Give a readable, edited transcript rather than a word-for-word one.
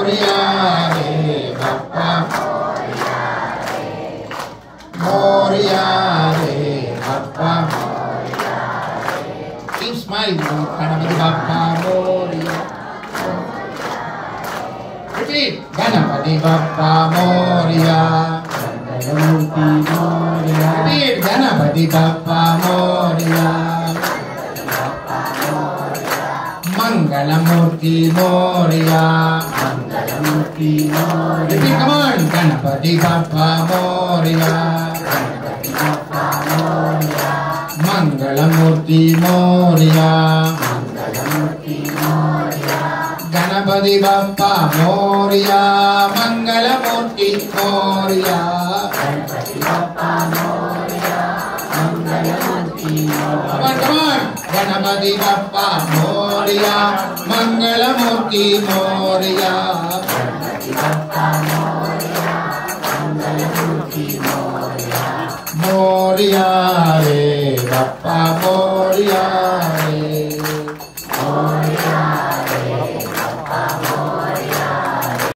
मोरिया रे बप्पा मोरिया रे Bappa keep smiling Ganapati Bappa Moria repeat Ganapati Bappa Moria repeat Ganapati Bappa Moria Mangalamurti Moria Mangalamurti Moria repeat come on Ganapati Bappa Moria Ganapati Bappa Moria Mangalamurti Moria Mangalamurti Moria Ganapati Bappa Moria Mangalamurti Moria Ganapati Bappa Moria Mangalamurti Moria come on Ganapati Bappa Moria Mangalamurti Moria Ganapati Bappa Moria Mangalamurti Moria Moria re Bappa